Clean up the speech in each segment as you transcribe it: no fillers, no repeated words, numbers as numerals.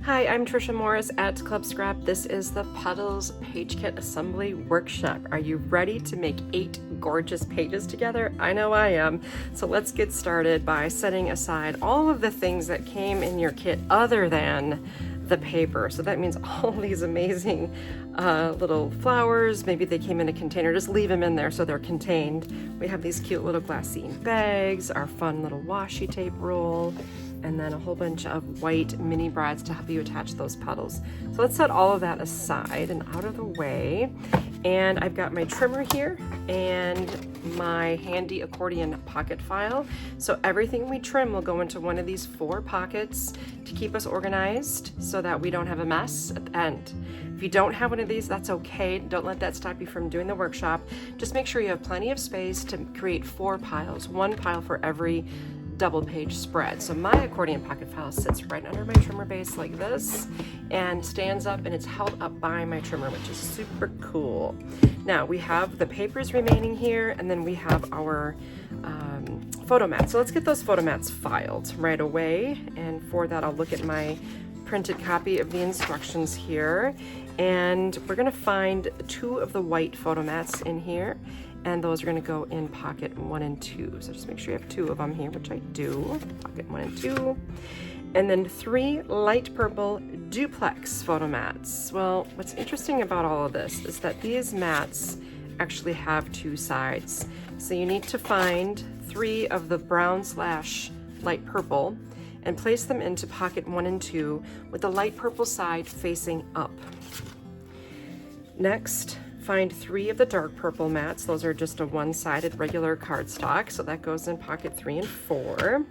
Hi, I'm Tricia Morris at Club Scrap. This is the Petals Page Kit Assembly Workshop. Are you ready to make 8 gorgeous pages together? I know I am. So let's get started by setting aside all of the things that came in your kit other than the paper. So that means all these amazing little flowers. Maybe they came in a container. Just leave them in there so they're contained. We have these cute little glassine bags, our fun little washi tape roll, and then a whole bunch of white mini brads to help you attach those petals. So let's set all of that aside and out of the way. And I've got my trimmer here and my handy accordion pocket file. So everything we trim will go into one of these 4 pockets to keep us organized so that we don't have a mess at the end. If you don't have one of these, that's okay. Don't let that stop you from doing the workshop. Just make sure you have plenty of space to create 4 piles, 1 pile for every double page spread. So my accordion pocket file sits right under my trimmer base like this and stands up, and it's held up by my trimmer, which is super cool. Now we have the papers remaining here, and then we have our photo mats. So let's get those photo mats filed right away. And for that, I'll look at my printed copy of the instructions here. And we're gonna find 2 of the white photo mats in here, and those are going to go in pocket 1 and 2. So just make sure you have 2 of them here, which I do. Pocket 1 and 2. And then 3 light purple duplex photo mats. Well, what's interesting about all of this is that these mats actually have 2 sides. So you need to find 3 of the brown / light purple and place them into pocket 1 and 2 with the light purple side facing up. Next, find 3 of the dark purple mats. Those are just a one-sided regular cardstock, so that goes in pocket 3 and 4.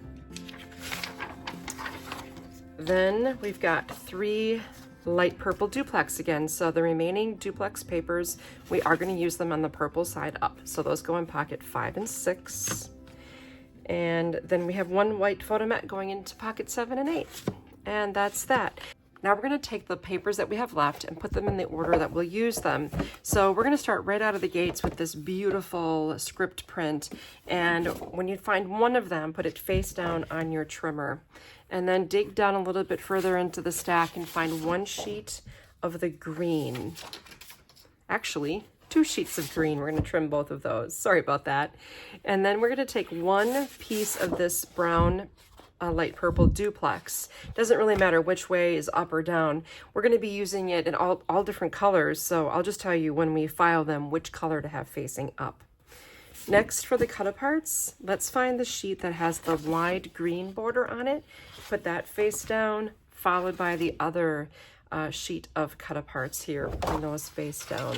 Then we've got 3 light purple duplex again. So the remaining duplex papers, we are going to use them on the purple side up. So those go in pocket 5 and 6. And then we have 1 white photo mat going into pocket 7 and 8. And that's that. Now we're going to take the papers that we have left and put them in the order that we'll use them. So we're going to start right out of the gates with this beautiful script print. And when you find one of them, put it face down on your trimmer. And then dig down a little bit further into the stack and find 1 sheet of the green. Actually, 2 sheets of green. We're going to trim both of those. Sorry about that. And then we're going to take 1 piece of this brown light purple duplex. Doesn't really matter which way is up or down. We're going to be using it in all different colors, so I'll just tell you when we file them which color to have facing up. Next, for the Cutaparts, let's find the sheet that has the wide green border on it. Put that face down, followed by the other sheet of Cutaparts here, putting those face down.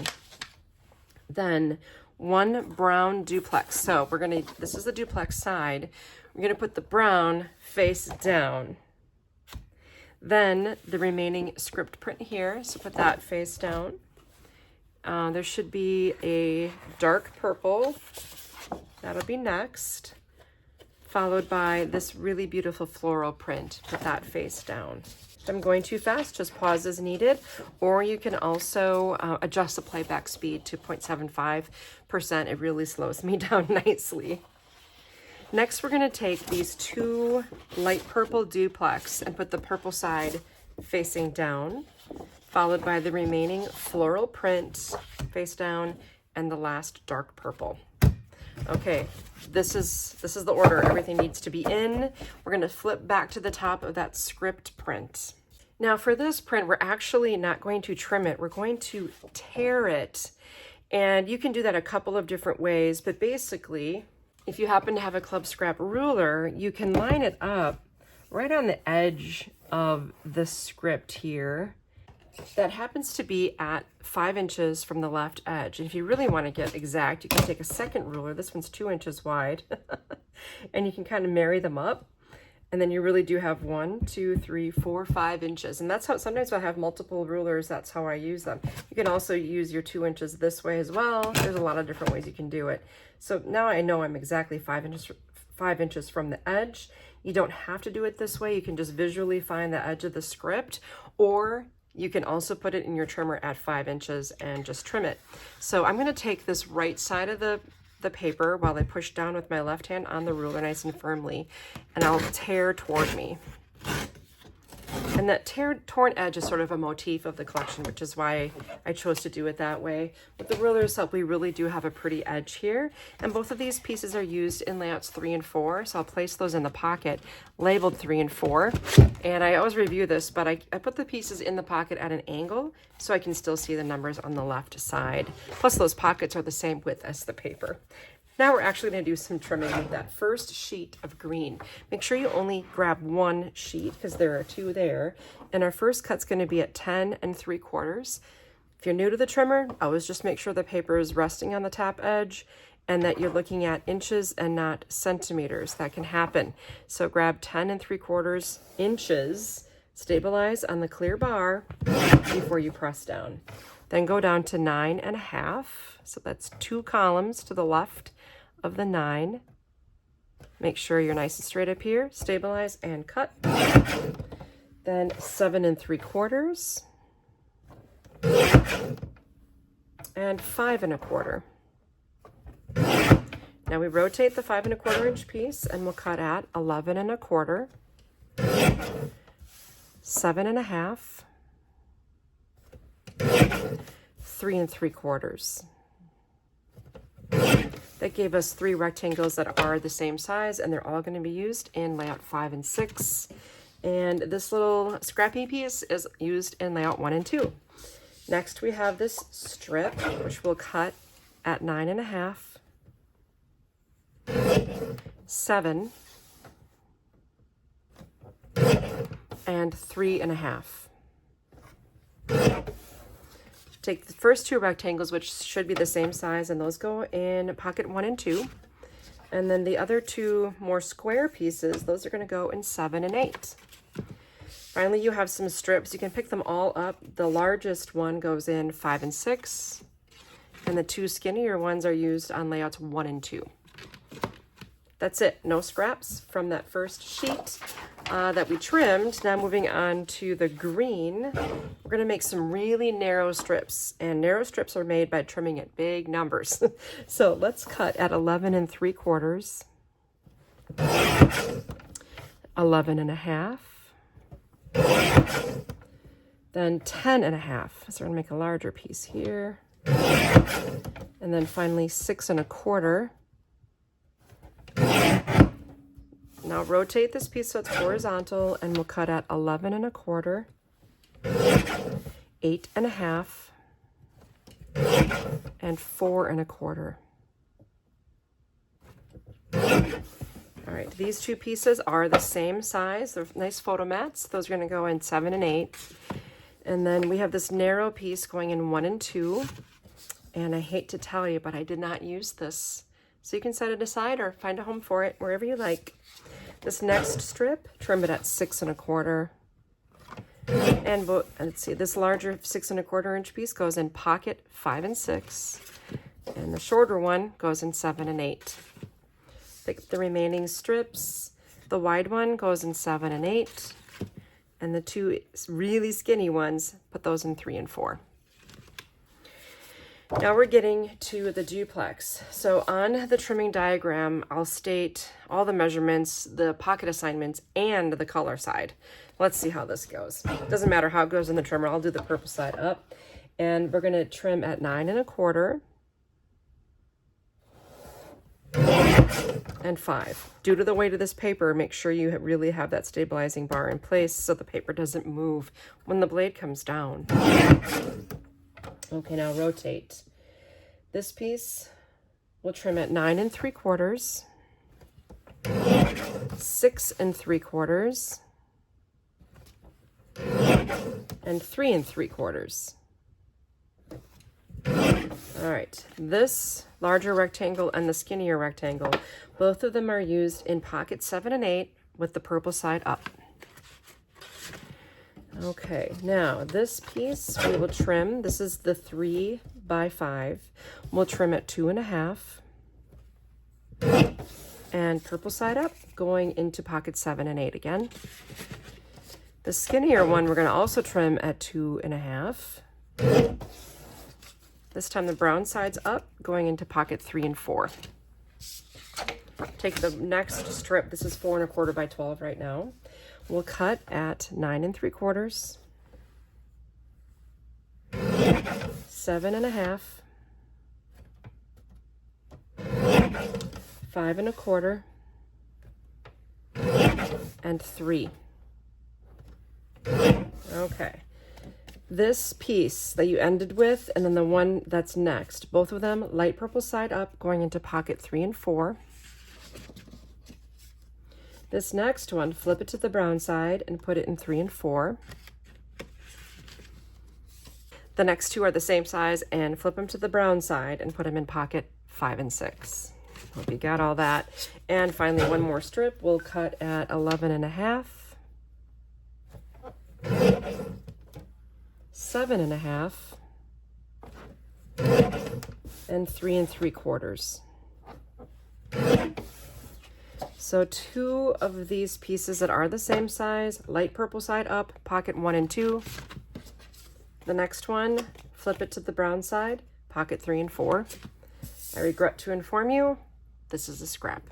Then 1 brown duplex. So this is the duplex side. We're going to put the brown face down. Then the remaining script print here, so put that face down. There should be a dark purple. That'll be next. Followed by this really beautiful floral print. Put that face down. If I'm going too fast, just pause as needed. Or you can also adjust the playback speed to 0.75%. It really slows me down nicely. Next, we're going to take these 2 light purple duplex and put the purple side facing down, followed by the remaining floral print face down and the last dark purple. Okay, this is the order everything needs to be in. We're going to flip back to the top of that script print. Now for this print, we're actually not going to trim it. We're going to tear it. And you can do that a couple of different ways, but basically, if you happen to have a Club Scrap ruler, you can line it up right on the edge of the script here. That happens to be at 5 inches from the left edge. And if you really want to get exact, you can take a second ruler. This one's 2 inches wide. And you can kind of marry them up. And then you really do have 1, 2, 3, 4, 5 inches. And that's how, sometimes I have multiple rulers, that's how I use them. You can also use your 2 inches this way as well. There's a lot of different ways you can do it. So now I know I'm exactly 5 inches from the edge. You don't have to do it this way. You can just visually find the edge of the script, or you can also put it in your trimmer at 5 inches and just trim it. So I'm going to take this right side of the paper while I push down with my left hand on the ruler nice and firmly, and I'll tear toward me. And that torn edge is sort of a motif of the collection, which is why I chose to do it that way. With the ruler's help, we really do have a pretty edge here. And both of these pieces are used in layouts 3 and 4. So I'll place those in the pocket labeled 3 and 4. And I always review this, but I put the pieces in the pocket at an angle so I can still see the numbers on the left side. Plus those pockets are the same width as the paper. Now we're actually going to do some trimming with that first sheet of green. Make sure you only grab one sheet because there are 2 there. And our first cut's going to be at 10 3/4. If you're new to the trimmer, always just make sure the paper is resting on the top edge and that you're looking at inches and not centimeters. That can happen. So grab 10 3/4 inches, stabilize on the clear bar before you press down. Then go down to 9 1/2. So that's 2 columns to the left of the 9. Make sure you're nice and straight up here, stabilize and cut. Then 7 3/4 and 5 1/4. Now we rotate the 5 1/4 inch piece and we'll cut at 11 1/4, 7 1/2, 3 3/4. That gave us 3 rectangles that are the same size, and they're all going to be used in layout 5 and 6. And this little scrappy piece is used in layout 1 and 2. Next we have this strip, which we'll cut at 9 1/2, 7, and 3 1/2. Take the first 2 rectangles, which should be the same size, and those go in pocket 1 and 2. And then the other 2 more square pieces, those are going to go in 7 and 8. Finally, you have some strips. You can pick them all up. The largest one goes in 5 and 6, and the 2 skinnier ones are used on layouts 1 and 2. That's it. No scraps from that first sheet that we trimmed. Now moving on to the green, we're going to make some really narrow strips, and narrow strips are made by trimming at big numbers. So let's cut at 11 3/4, 11 1/2, then 10 1/2. So we're going to make a larger piece here, and then finally 6 1/4. Now rotate this piece so it's horizontal, and we'll cut at 11 1/4, 8 1/2, and 4 1/4. All right, these 2 pieces are the same size. They're nice photo mats. Those are going to go in 7 and 8. And then we have this narrow piece going in 1 and 2. And I hate to tell you, but I did not use this. So you can set it aside or find a home for it wherever you like. This next strip, trim it at 6 1/4. And let's see, this larger 6 1/4 inch piece goes in pocket 5 and 6. And the shorter one goes in 7 and 8. Pick the remaining strips. The wide one goes in 7 and 8. And the 2 really skinny ones, put those in 3 and 4. Now we're getting to the duplex. So on the trimming diagram, I'll state all the measurements, the pocket assignments, and the color side. Let's see how this goes. Doesn't matter how it goes in the trimmer. I'll do the purple side up. And we're going to trim at 9 1/4 and 5. Due to the weight of this paper, make sure you really have that stabilizing bar in place so the paper doesn't move when the blade comes down. Okay, now rotate. This piece we'll trim at 9 3/4, 6 3/4, and 3 3/4. All right, this larger rectangle and the skinnier rectangle, both of them are used in pocket 7 and 8 with the purple side up. Okay, now this piece we will trim. This is the 3 by 5. We'll trim at 2 1/2, and purple side up, going into pocket 7 and 8 again. The skinnier one we're going to also trim at 2 1/2. This time the brown side's up, going into pocket 3 and 4. Take the next strip. This is 4 1/4 by 12 right now. we'll cut at 9 3/4, 7 1/2, 5 1/4, and 3. Okay. This piece that you ended with, and then the one that's next, both of them light purple side up, going into pocket 3 and 4. This next one, flip it to the brown side and put it in 3 and 4. The next two are the same size, and flip them to the brown side and put them in pocket 5 and 6. Hope you got all that. And finally, one more strip. We'll cut at 11 1/2, 7 1/2, and 3 3/4. So 2 of these pieces that are the same size, light purple side up, pocket 1 and 2. The next one, flip it to the brown side, pocket 3 and 4. I regret to inform you, this is a scrap.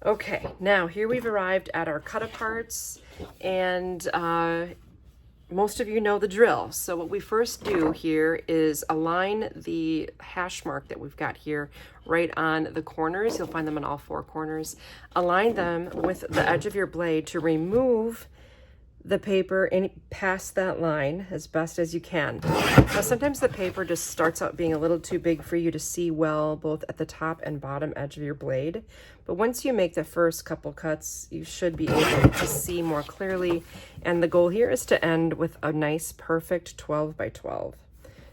Okay, now here we've arrived at our Cutaparts, and most of you know the drill. So what we first do here is align the hash mark that we've got here right on the corners. You'll find them on all 4 corners. Align them with the edge of your blade to remove the paper and past that line as best as you can. Now sometimes the paper just starts out being a little too big for you to see well, both at the top and bottom edge of your blade. But once you make the first couple cuts, you should be able to see more clearly. And the goal here is to end with a nice, perfect 12 by 12.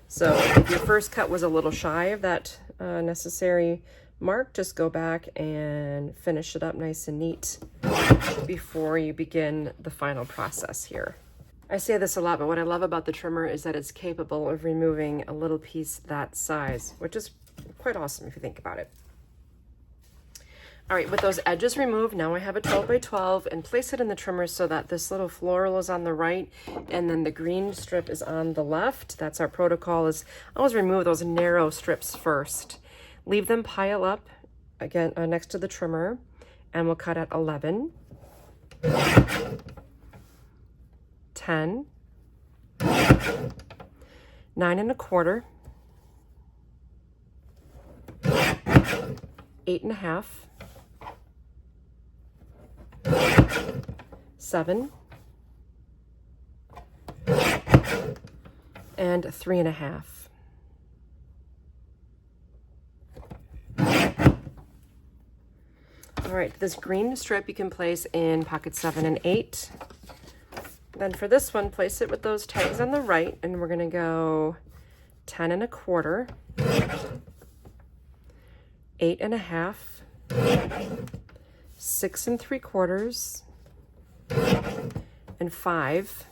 So if your first cut was a little shy of that necessary mark, just go back and finish it up nice and neat before you begin the final process here. I say this a lot, but what I love about the trimmer is that it's capable of removing a little piece that size, which is quite awesome if you think about it. All right, with those edges removed, now I have a 12 by 12 and place it in the trimmer so that this little floral is on the right and then the green strip is on the left. That's our protocol, is always remove those narrow strips first. Leave them pile up again next to the trimmer, and we'll cut at 11, 10, 9 1/4, 8 1/2, 7, and 3 1/2. All right, this green strip you can place in pocket 7 and 8. Then for this one, place it with those tags on the right, and we're gonna go 10 1/4, 8 1/2, 6 3/4, and 5.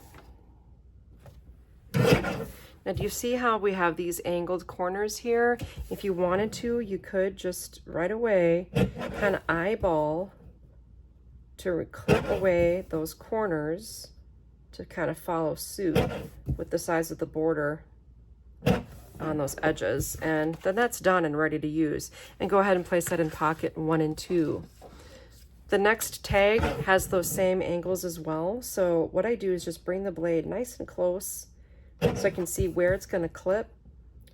Now, do you see how we have these angled corners here? If you wanted to, you could just right away kind of eyeball to clip away those corners to kind of follow suit with the size of the border on those edges. And then that's done and ready to use. And go ahead and place that in pocket 1 and 2. The next tag has those same angles as well. So what I do is just bring the blade nice and close so I can see where it's going to clip,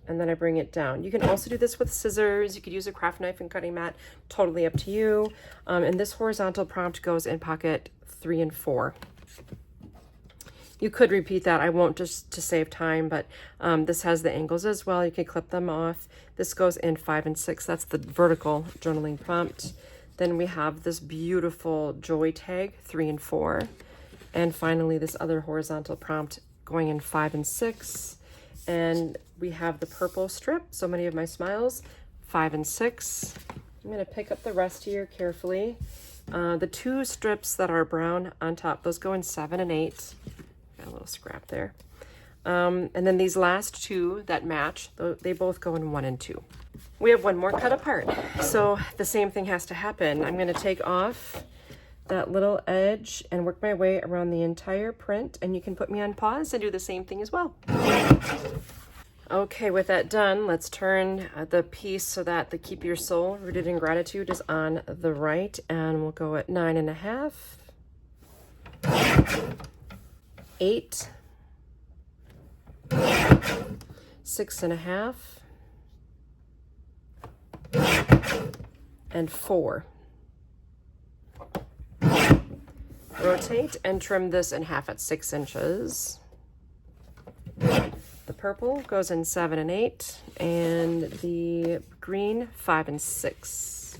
and then I bring it down. You can also do this with scissors. You could use a craft knife and cutting mat, totally up to you. And this horizontal prompt goes in pocket 3 and 4. You could repeat that. I won't, just to save time, but this has the angles as well. You can clip them off. This goes in 5 and 6. That's the vertical journaling prompt. Then we have this beautiful joy tag, 3 and 4. And finally, this other horizontal prompt going in 5 and 6. And we have the purple strip, so many of my smiles, 5 and 6. I'm gonna pick up the rest here carefully. The 2 strips that are brown on top, those go in 7 and 8. Got a little scrap there. And then these last 2 that match, they both go in 1 and 2. We have one more cut apart, so the same thing has to happen. I'm gonna take off that little edge and work my way around the entire print, and you can put me on pause and do the same thing as well. Okay, with that done, let's turn the piece so that the Keep Your Soul Rooted in Gratitude is on the right, and we'll go at 9 1/2, 8, 6.5, and 4. Rotate and trim this in half at 6 inches. The purple goes in 7 and 8, and the green 5 and 6.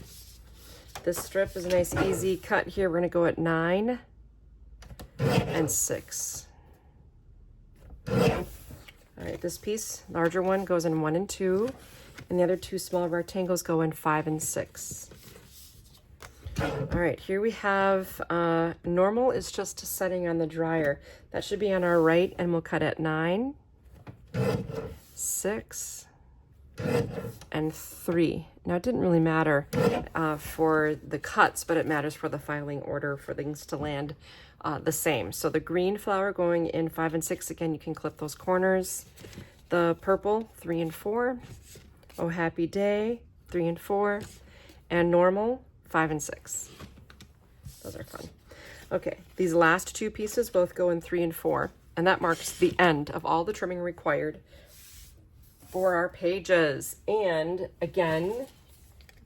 This strip is a nice easy cut here. We're going to go at 9 and 6. All right, this piece, larger one, goes in 1 and 2, and the other 2 small rectangles go in 5 and 6. All right, here we have normal is just setting on the dryer. That should be on our right, and we'll cut at 9, 6, and 3. Now, it didn't really matter for the cuts, but it matters for the filing order for things to land the same. So the green flower going in 5 and 6, again, you can clip those corners. The purple, 3 and 4. Oh Happy Day, 3 and 4. And normal, 5 and 6. Those are fun. Okay, these last 2 pieces both go in 3 and 4, and that marks the end of all the trimming required for our pages. And again,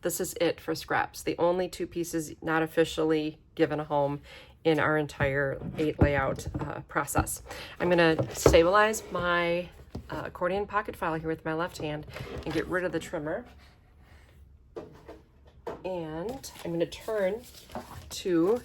this is it for scraps. The only 2 pieces not officially given a home in our entire 8 layout process. I'm gonna stabilize my accordion pocket file here with my left hand and get rid of the trimmer. And I'm going to turn to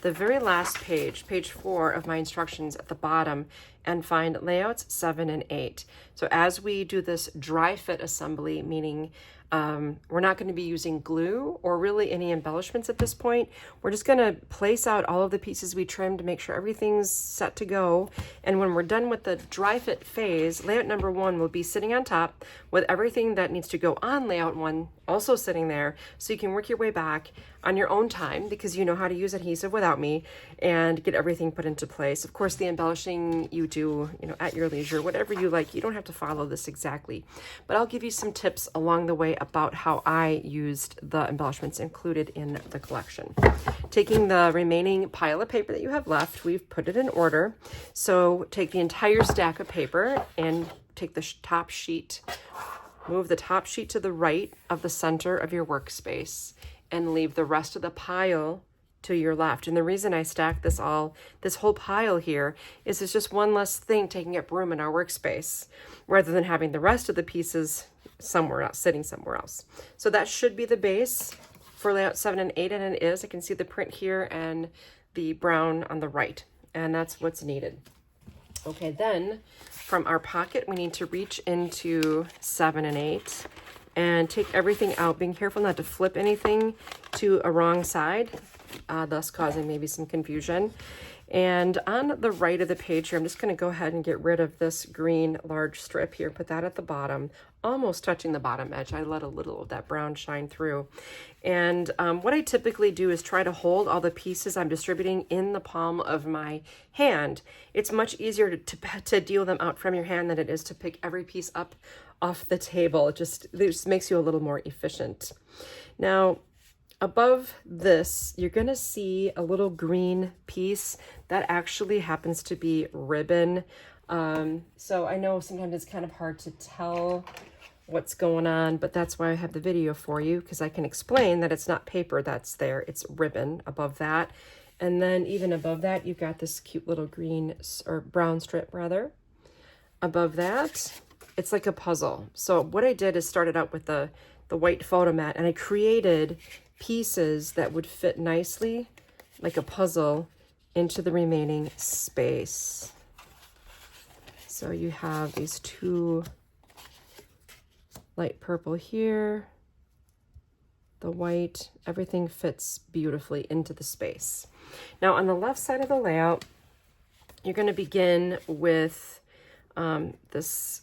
the very last page, page 4 of my instructions at the bottom, and find layouts 7 and 8. So as we do this dry fit assembly, meaning we're not going to be using glue or really any embellishments at this point. We're just going to place out all of the pieces we trimmed to make sure everything's set to go. And when we're done with the dry fit phase, layout number 1 will be sitting on top with everything that needs to go on layout 1 also sitting there, so you can work your way back on your own time because you know how to use adhesive without me and get everything put into place. Of course, the embellishing you do, at your leisure, whatever you like. You don't have to follow this exactly, but I'll give you some tips along the way about how I used the embellishments included in the collection. Taking the remaining pile of paper that you have left, we've put it in order. So take the entire stack of paper and take the top sheet, move the top sheet to the right of the center of your workspace, and leave the rest of the pile to your left. And the reason I stacked this whole pile here is it's just one less thing taking up room in our workspace rather than having the rest of the pieces somewhere else, sitting somewhere else. So that should be the base for layout 7 and 8, and it is. I can see the print here and the brown on the right, and that's what's needed. Okay, then from our pocket, we need to reach into 7 and 8 and take everything out, being careful not to flip anything to a wrong side, thus causing maybe some confusion. And on the right of the page here, I'm just going to go ahead and get rid of this green large strip here, put that at the bottom, almost touching the bottom edge. I let a little of that brown shine through. And what I typically do is try to hold all the pieces I'm distributing in the palm of my hand. It's much easier to deal them out from your hand than it is to pick every piece up off the table. It just makes you a little more efficient. Now, above this, you're going to see a little green piece that actually happens to be ribbon. So I know sometimes it's kind of hard to tell what's going on, but that's why I have the video for you, because I can explain that it's not paper that's there, it's ribbon above that. And then even above that, you've got this cute little green or brown strip rather. Above that, it's like a puzzle. So what I did is started out with the white photo mat, and I created pieces that would fit nicely like a puzzle into the remaining space. So you have these 2 light purple here, the white, everything fits beautifully into the space. Now on the left side of the layout, you're going to begin with this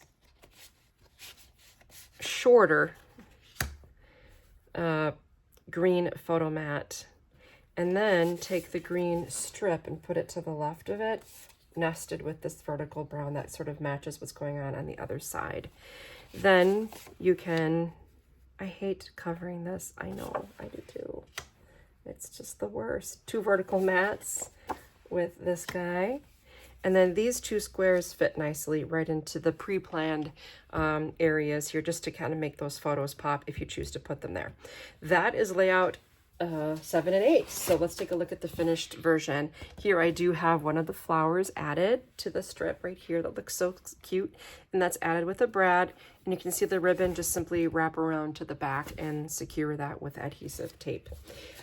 shorter green photo mat, and then take the green strip and put it to the left of it, nested with this vertical brown that sort of matches what's going on the other side. Then you can, I hate covering this, I know, I do too. It's just the worst. 2 vertical mats with this guy. And then these two squares fit nicely right into the pre-planned areas here, just to kind of make those photos pop if you choose to put them there. That is layout 7 and 8. So let's take a look at the finished version. Here I do have one of the flowers added to the strip right here that looks so cute, and that's added with a brad, and you can see the ribbon just simply wrap around to the back and secure that with adhesive tape.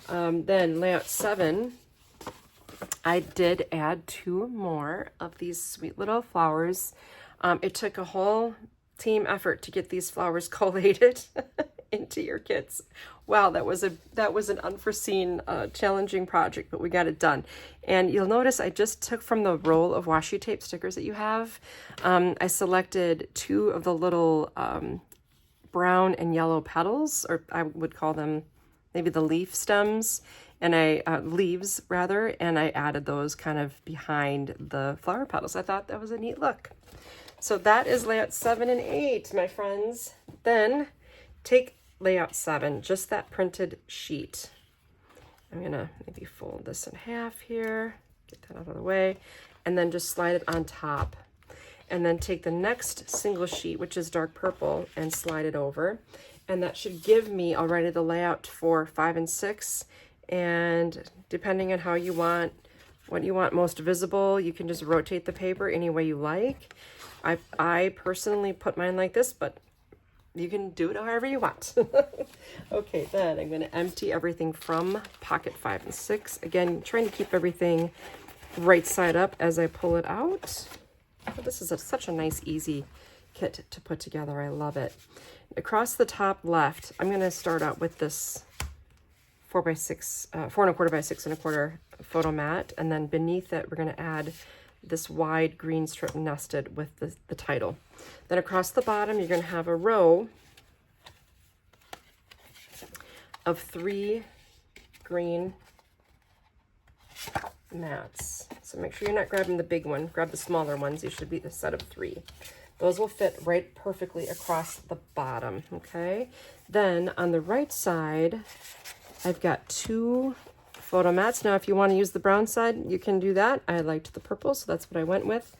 Then layout 7, I did add 2 more of these sweet little flowers. It took a whole team effort to get these flowers collated into your kits. Wow, that was an unforeseen, challenging project, but we got it done. And you'll notice I just took from the roll of washi tape stickers that you have. I selected 2 of the little brown and yellow petals, or I would call them maybe the leaf stems, and leaves rather, and I added those kind of behind the flower petals. I thought that was a neat look. So that is layout 7 and 8, my friends. Then take layout 7, just that printed sheet. I'm gonna maybe fold this in half here, get that out of the way, and then just slide it on top. And then take the next single sheet, which is dark purple, and slide it over. And that should give me already the layout for 5 and 6. And depending on how you want, what you want most visible, you can just rotate the paper any way you like. I personally put mine like this, but you can do it however you want. Okay, then I'm going to empty everything from pocket 5 and 6. Again, trying to keep everything right side up as I pull it out. Oh, this is such a nice, easy kit to put together. I love it. Across the top left, I'm going to start out with this 4 1/4 by 6 1/4 photo mat, and then beneath it we're going to add this wide green strip nested with the title. Then across the bottom you're going to have a row of 3 green mats. So make sure you're not grabbing the big one, grab the smaller ones. These should be the set of 3. Those will fit right perfectly across the bottom, okay? Then on the right side, I've got 2 photo mats. Now, if you want to use the brown side, you can do that. I liked the purple, so that's what I went with.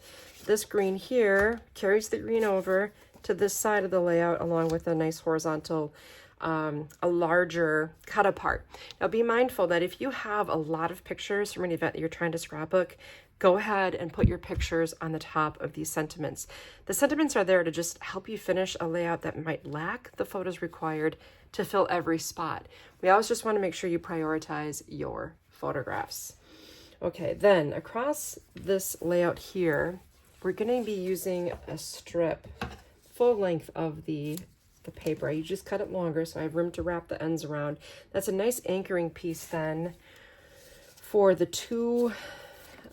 This green here carries the green over to this side of the layout, along with a nice horizontal, a larger cut apart. Now, be mindful that if you have a lot of pictures from an event that you're trying to scrapbook, go ahead and put your pictures on the top of these sentiments. The sentiments are there to just help you finish a layout that might lack the photos required to fill every spot. We always just want to make sure you prioritize your photographs. Okay, then across this layout here, we're going to be using a strip full length of the paper. You just cut it longer so I have room to wrap the ends around. That's a nice anchoring piece then for the 2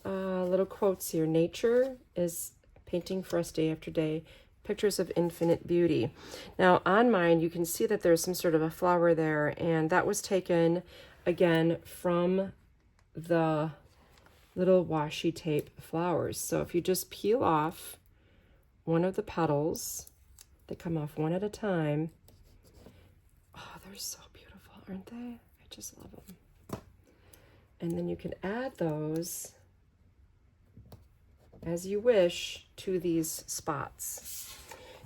little quotes here. Nature is painting for us day after day, pictures of infinite beauty. Now on mine, you can see that there's some sort of a flower there, and that was taken again from the little washi tape flowers. So if you just peel off one of the petals, they come off one at a time. Oh, they're so beautiful, aren't they? I just love them. And then you can add those as you wish to these spots.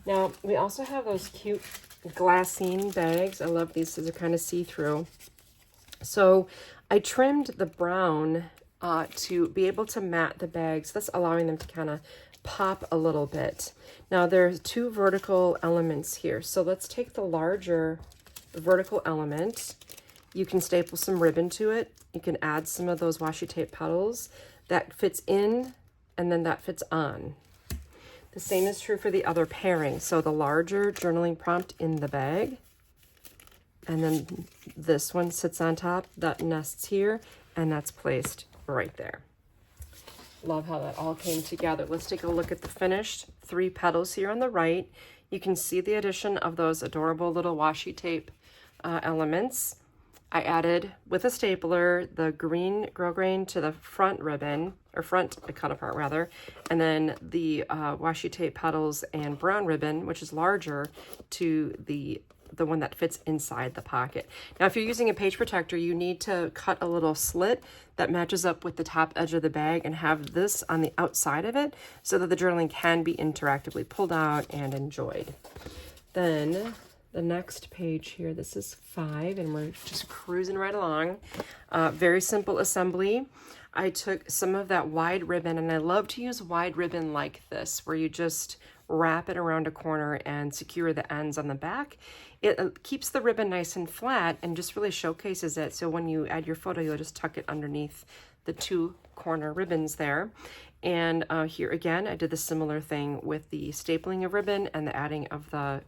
Now, we also have those cute glassine bags. I love these because they're kind of see-through. So I trimmed the brown to be able to mat the bags. That's allowing them to kind of pop a little bit. Now, there's 2 vertical elements here. So let's take the larger vertical element. You can staple some ribbon to it. You can add some of those washi tape petals. That fits in, and then that fits on. The same is true for the other pairing. So the larger journaling prompt in the bag, and then this one sits on top, that nests here, and that's placed right there. Love how that all came together. Let's take a look at the finished 3 petals here on the right. You can see the addition of those adorable little washi tape elements. I added, with a stapler, the green grosgrain to the front ribbon, or front cut apart rather, and then the washi tape petals and brown ribbon, which is larger, to the the one that fits inside the pocket. Now, if you're using a page protector, you need to cut a little slit that matches up with the top edge of the bag and have this on the outside of it so that the journaling can be interactively pulled out and enjoyed. Then the next page here, this is 5, and we're just cruising right along. Very simple assembly. I took some of that wide ribbon, and I love to use wide ribbon like this, where you just wrap it around a corner and secure the ends on the back. It keeps the ribbon nice and flat and just really showcases it. So when you add your photo, you'll just tuck it underneath the 2 corner ribbons there. And here again, I did the similar thing with the stapling of ribbon and the adding of the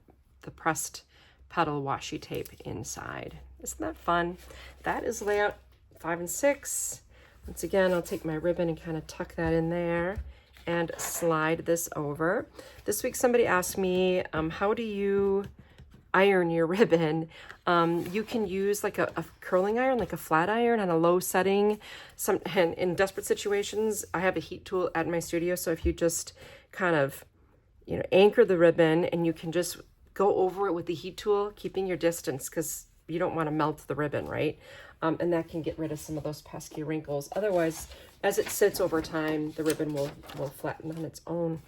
pressed petal washi tape inside. Isn't that fun? That is layout 5 and 6. Once again, I'll take my ribbon and kind of tuck that in there and slide this over. This week somebody asked me, how do you iron your ribbon? You can use like a curling iron, like a flat iron on a low setting. And in desperate situations, I have a heat tool at my studio, so if you just kind of, you know, anchor the ribbon and you can just go over it with the heat tool, keeping your distance because you don't want to melt the ribbon, right? And that can get rid of some of those pesky wrinkles. Otherwise, as it sits over time, the ribbon will flatten on its own.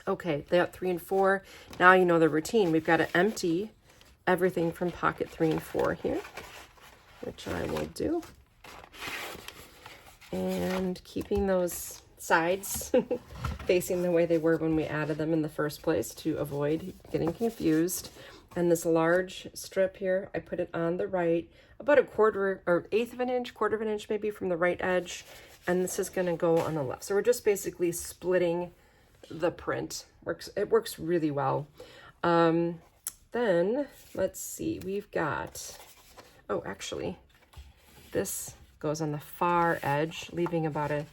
Okay, layout 3 and 4. Now you know the routine. We've got to empty everything from pocket 3 and 4 here, which I will do. And keeping those sides facing the way they were when we added them in the first place to avoid getting confused. And this large strip here, I put it on the right, about a quarter or eighth of an inch, quarter of an inch maybe from the right edge. And this is going to go on the left. So we're just basically splitting the print. It works really well. Then let's see, we've got, oh, actually, this goes on the far edge, leaving about a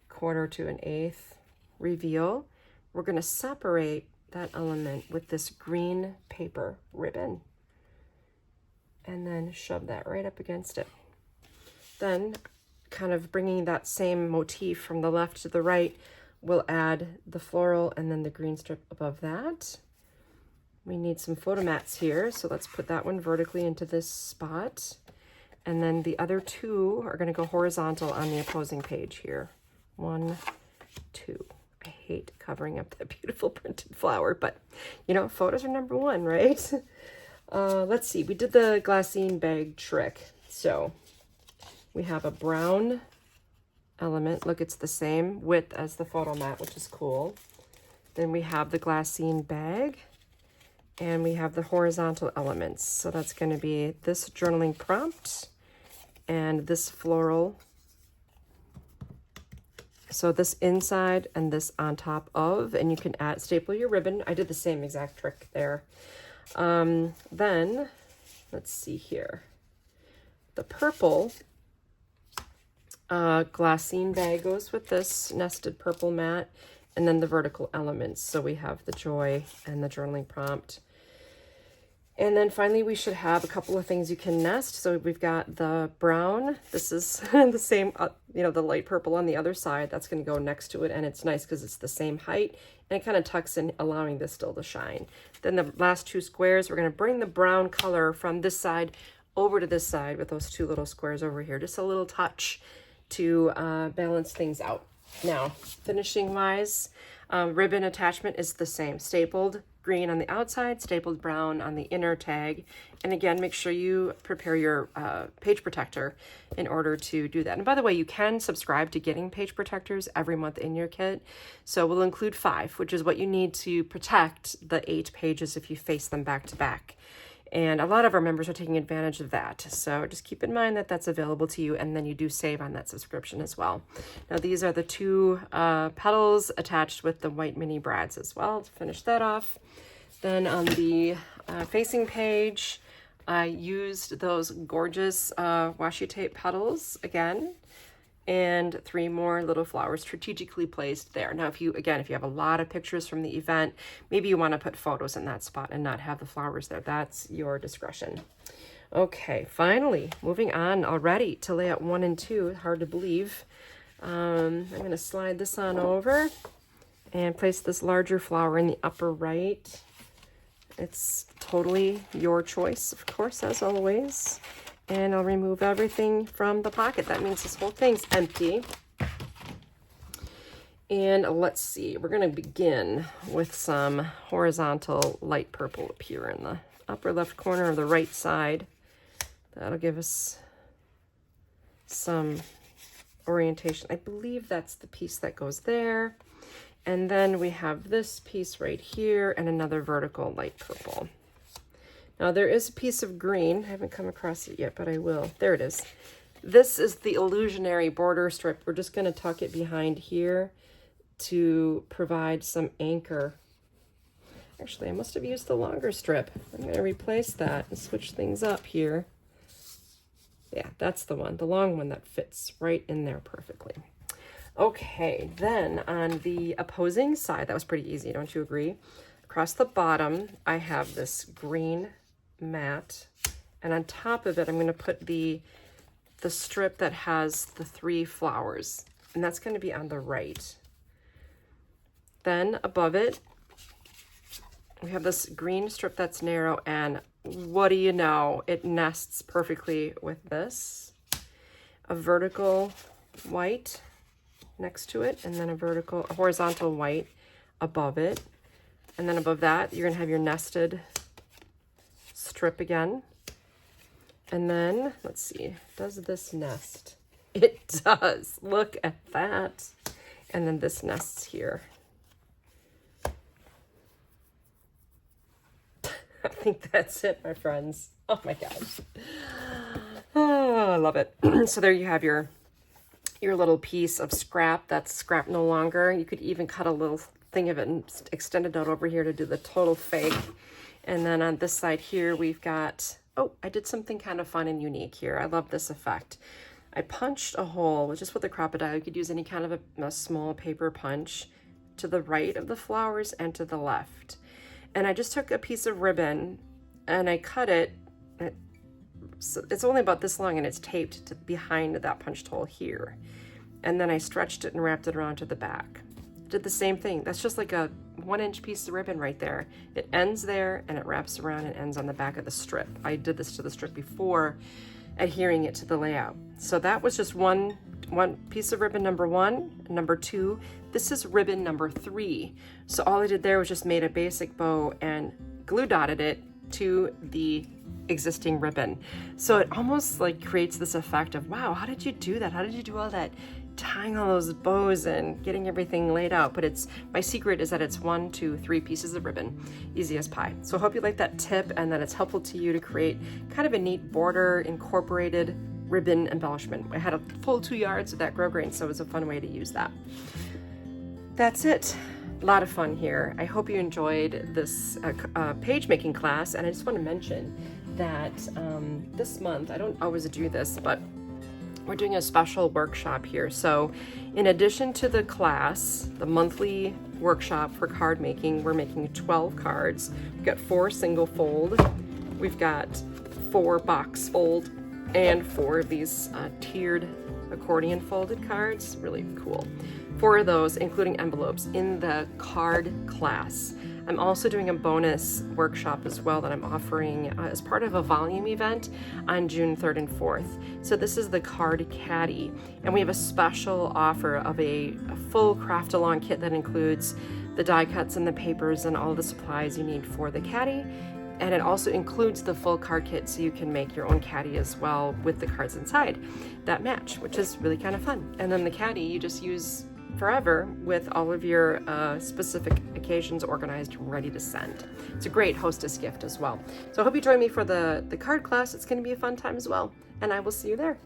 quarter to an eighth reveal. We're going to separate that element with this green paper ribbon and then shove that right up against it. Then, kind of bringing that same motif from the left to the right, we'll add the floral and then the green strip above that. We need some photo mats here, so let's put that one vertically into this spot. And then the other 2 are going to go horizontal on the opposing page here. 1, 2. I hate covering up that beautiful printed flower, but you know, photos are number 1, right? Let's see, we did the glassine bag trick. So we have a brown element. Look, it's the same width as the photo mat, which is cool. Then we have the glassine bag and we have the horizontal elements. So that's going to be this journaling prompt and this floral. So this inside and this on top of, and you can staple your ribbon. I did the same exact trick there. Then let's see here. The purple glassine bag goes with this nested purple mat, and then the vertical elements. So we have the joy and the journaling prompt. And then finally, we should have a couple of things you can nest. So we've got the brown. This is the same, you know, the light purple on the other side. That's going to go next to it. And it's nice because it's the same height. And it kind of tucks in, allowing this still to shine. Then the last 2 squares, we're going to bring the brown color from this side over to this side with those 2 little squares over here. Just a little touch to balance things out. Now, finishing wise, ribbon attachment is the same. Stapled green on the outside, stapled brown on the inner tag. And again, make sure you prepare your page protector in order to do that. And by the way, you can subscribe to getting page protectors every month in your kit. So we'll include 5, which is what you need to protect the 8 pages if you face them back to back. And a lot of our members are taking advantage of that. So just keep in mind that that's available to you, and then you do save on that subscription as well. Now these are the 2 petals attached with the white mini brads as well to finish that off. Then on the facing page, I used those gorgeous washi tape petals again, and 3 more little flowers strategically placed there. Now, if you have a lot of pictures from the event, maybe you want to put photos in that spot and not have the flowers there. That's your discretion. Okay, finally, moving on already to layout 1 and 2. Hard to believe. I'm going to slide this on over and place this larger flower in the upper right. It's totally your choice, of course, as always. And I'll remove everything from the pocket. That means this whole thing's empty. And let's see, we're gonna begin with some horizontal light purple up here in the upper left corner of the right side. That'll give us some orientation. I believe that's the piece that goes there. And then we have this piece right here and another vertical light purple. Now there is a piece of green. I haven't come across it yet, but I will. There it is. This is the illusionary border strip. We're just going to tuck it behind here to provide some anchor. Actually, I must have used the longer strip. I'm going to replace that and switch things up here. Yeah, that's the one, the long one that fits right in there perfectly. Okay, then on the opposing side, that was pretty easy, don't you agree? Across the bottom, I have this green mat, and on top of it, I'm going to put the strip that has the 3 flowers, and that's going to be on the right. Then above it, we have this green strip that's narrow, and what do you know? It nests perfectly with this. A vertical white next to it, and then a horizontal white above it. And then above that, you're gonna have your nested strip again. And then, let's see, does this nest? It does, look at that. And then this nests here. I think that's it, my friends. Oh my gosh. Oh, I love it. So there you have your little piece of scrap. That's scrap no longer. You could even cut a little thing of it and extend it out over here to do the total fake. And then on this side here, we've got, oh, I did something kind of fun and unique here. I love this effect. I punched a hole, just with a Crop-A-Dile. You could use any kind of a small paper punch to the right of the flowers and to the left. And I just took a piece of ribbon and I cut it. It's only about this long and it's taped to behind that punched hole here. And then I stretched it and wrapped it around to the back. Did the same thing. That's just like a 1-inch piece of ribbon right there. It ends there and it wraps around and ends on the back of the strip. I did this to the strip before adhering it to the layout. So that was just one piece of ribbon number 1. Number 2, this is ribbon number 3. So all I did there was just made a basic bow and glue dotted it to the existing ribbon. So it almost like creates this effect of, wow, how did you do that? How did you do all that tying all those bows and getting everything laid out? But my secret is that it's 1, 2, 3 pieces of ribbon, easy as pie. So I hope you like that tip and that it's helpful to you to create kind of a neat border incorporated ribbon embellishment. I had a full 2 yards of that grosgrain, so it was a fun way to use that. That's it. A lot of fun here. I hope you enjoyed this page making class, and I just want to mention that this month, I don't always do this, but we're doing a special workshop here. So in addition to the class, the monthly workshop for card making, we're making 12 cards. We've got 4 single fold, we've got 4 box fold, and 4 of these tiered accordion folded cards. Really cool. 4 of those, including envelopes, in the card class. I'm also doing a bonus workshop as well that I'm offering as part of a volume event on June 3rd and 4th. So this is the Card Caddy, and we have a special offer of a full craft along kit that includes the die cuts and the papers and all the supplies you need for the caddy. And it also includes the full card kit, so you can make your own caddy as well with the cards inside that match, which is really kind of fun. And then the caddy you just use forever with all of your specific occasions organized, ready to send. It's a great hostess gift as well. So I hope you join me for the card class. It's going to be a fun time as well, and I will see you there.